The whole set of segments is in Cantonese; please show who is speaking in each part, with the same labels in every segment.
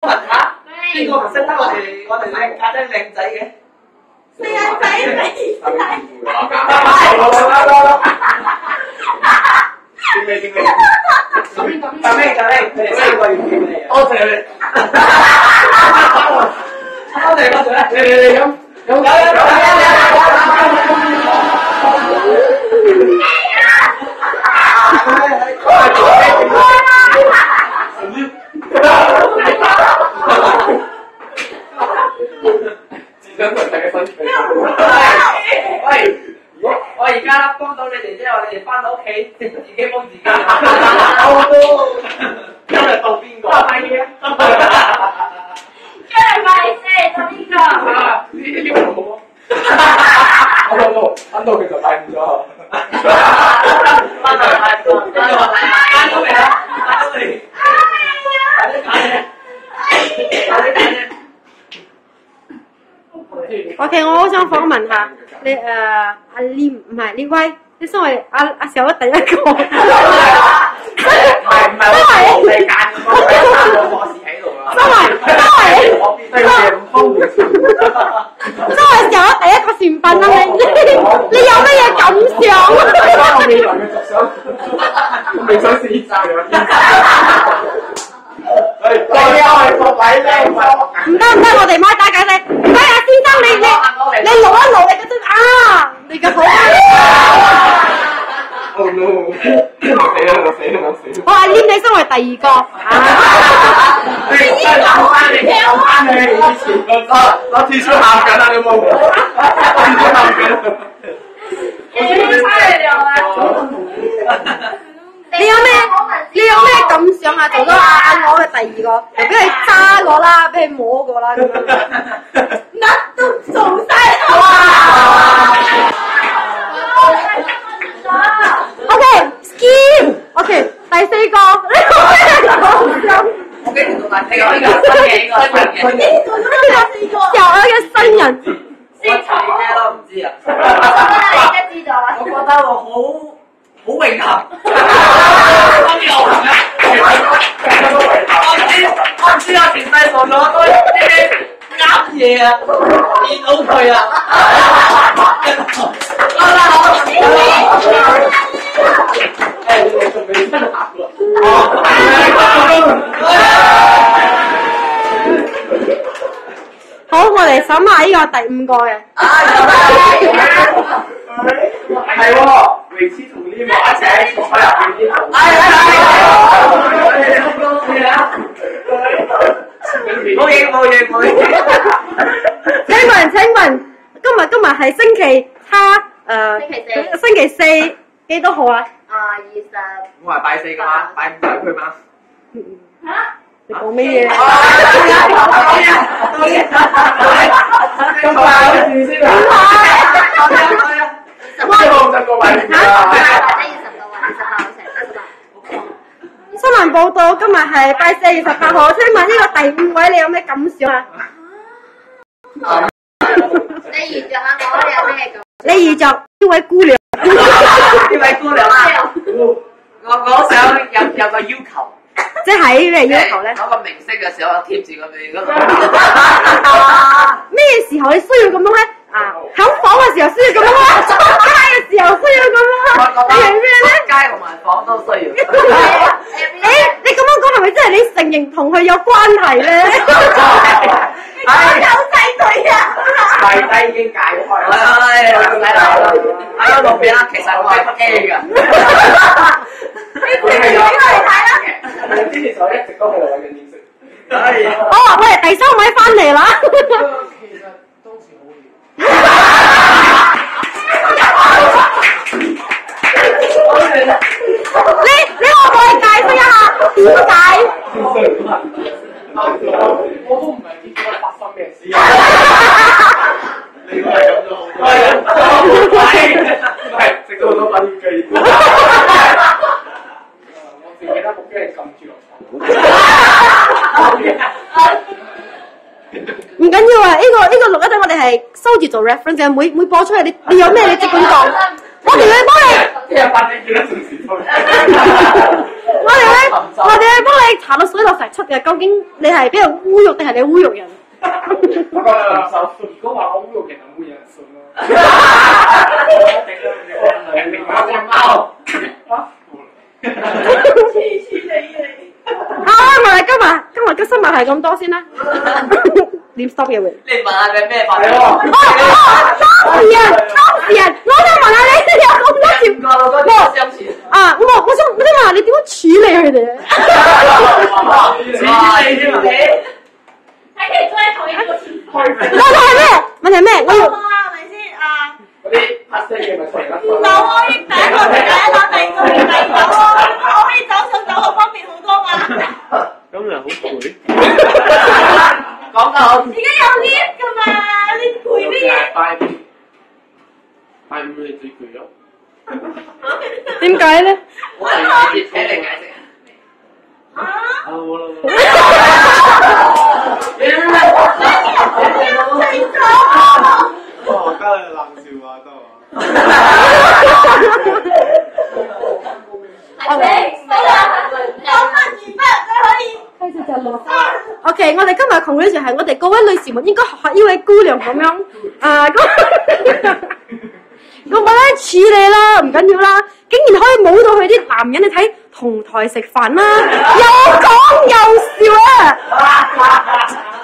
Speaker 1: 問下邊個唔識得我哋靚家姐靚仔嘅？
Speaker 2: 靚仔你。
Speaker 3: 點咩？
Speaker 1: 就咩？佢哋4個要叫你啊！
Speaker 3: 多謝你。
Speaker 1: 多謝
Speaker 3: 你咁自想同大家分享。
Speaker 1: 喂，我而家幫到你哋，即係話你哋翻到屋企自己幫自己。
Speaker 3: 今日到邊個？
Speaker 1: 係啊。
Speaker 2: 今日快4到邊個？
Speaker 3: 呢個好啊！我揾到其實帶唔咗。
Speaker 1: 翻到未啊？翻到未？OK，
Speaker 4: 我好想訪問下你阿廉唔係呢位，你身為阿小一第一個，
Speaker 1: 唔係我哋間個博士喺度啊！
Speaker 4: 身為小一第一個善品啊！你有乜嘢感想？
Speaker 3: 我未來嘅着想，我未想試曬啊！
Speaker 4: 唔得，我哋孖打解釋。唔該，阿先生，你錄一錄你嗰張啊，你嘅好啊！
Speaker 3: Oh no！ 死啦！
Speaker 4: 我阿廉，你身為第二個，
Speaker 3: 你以前我貼出喊緊啦，你有冇？貼出喊緊。
Speaker 4: 你有咩感想啊？做咗阿我嘅第二個，又俾佢揸過啦，俾佢摸過啦，咁樣乜都做晒啦！ OK， 第四個，你講咩感想？
Speaker 1: 我記住到第四個呢個新嘅，
Speaker 4: 小二嘅新人，
Speaker 1: 我睇咩都唔知啊！
Speaker 2: 你而家知道啦。
Speaker 1: 我覺得我好榮幸，我唔知我前世做咗多啲啱嘢啊，見到佢啊！
Speaker 4: 好，我哋審下呢個第5個嘅。
Speaker 3: 係喎，維持同呢個一齊坐入邊啲頭。
Speaker 1: 冇嘢。
Speaker 4: 請問，今日係星期星期4幾多號啊
Speaker 2: 20。
Speaker 1: 我係拜4㗎嘛，拜5就去嘛。
Speaker 2: 嚇？
Speaker 4: 你講咩嘢？
Speaker 3: 咁快嘅事先啊！我就過拜年啦。
Speaker 4: 新聞報道今日係拜4月18號，請問呢個第5位你有咩感想啊？
Speaker 2: 你遇着下我，你有咩感？
Speaker 4: 你遇着呢位姑娘，
Speaker 1: 呢位姑娘啊，我想有個要求。
Speaker 4: 即係咩要求咧？
Speaker 1: 攞個明星嘅時候，我貼住個鼻嗰度。
Speaker 4: 咩時候你需要咁樣咧？響房嘅時候需要咁樣啦，出街嘅時候需要咁樣啦。你係咩咧？
Speaker 1: 出街同埋房都需要。
Speaker 4: 你咁樣講係咪真係你承認同佢有關係咧？
Speaker 2: 有仔女啊！
Speaker 3: 弟弟已經解開啦。
Speaker 1: 喺路邊啦，其實我係不 A 㗎。
Speaker 3: 佢係有嘅。之前就一直都係我嘅認識。
Speaker 4: 哦，喂，第3位翻嚟啦。
Speaker 3: 其實當時好熱。
Speaker 4: 你可唔可以解釋一下點解？
Speaker 3: 我都唔係知點解發生咩事。你都係咁做。係食咗好多粉雞。我自己得部機係撳住落床。
Speaker 4: 唔緊要啊！呢個錄一陣，我哋係收住做 reference 嘅，每播出嚟，你有咩你即管講，我哋會幫你。
Speaker 3: 聽日8點幾多準時出？
Speaker 4: 我哋幫你查到水落石出嘅，究竟你係俾人侮辱定係你侮辱人？
Speaker 3: 如果話我侮辱人，會有人信咯。
Speaker 4: 我哋今日嘅新聞係咁多先啦。點 stop 嘅會？
Speaker 1: 你問下佢咩法？
Speaker 4: 當事人，我想問下你有咁多條
Speaker 1: 相處。
Speaker 4: 啊！我想問下你點樣處理佢哋咧？
Speaker 1: 處理啫嘛。
Speaker 2: 還可以坐在同一個情況。
Speaker 4: 問題係咩？我要。
Speaker 2: 係咪先啊？
Speaker 3: 嗰啲拍聲嘅咪出嚟啦。
Speaker 2: 唔到可以第一個就第一個，第二個就第二個，我可以走上走落方便好多嘛。
Speaker 5: 咁又好攰。
Speaker 1: 講得好。
Speaker 2: 而家有 lift 㗎嘛？你攰咩嘢？
Speaker 5: 拜五你最攰咯。
Speaker 4: 點解咧？
Speaker 1: 我係請你解釋。
Speaker 2: 啊？
Speaker 5: 冇啦。我交你冷笑話得嘛？OK，
Speaker 4: 我哋今日窮嘅時候係我哋各位女士們應該學下呢位姑娘咁樣咁我咧處理啦，唔緊要啦，竟然可以舞到佢啲男人，你睇同台食飯啦，又講又笑啊！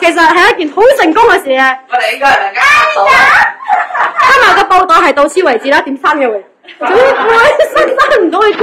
Speaker 4: 其實係一件好成功嘅事啊！
Speaker 1: 我哋應該係大家
Speaker 4: 今日嘅報道係到此為止啦，點刪嘅會？總之我新刪唔到嘅。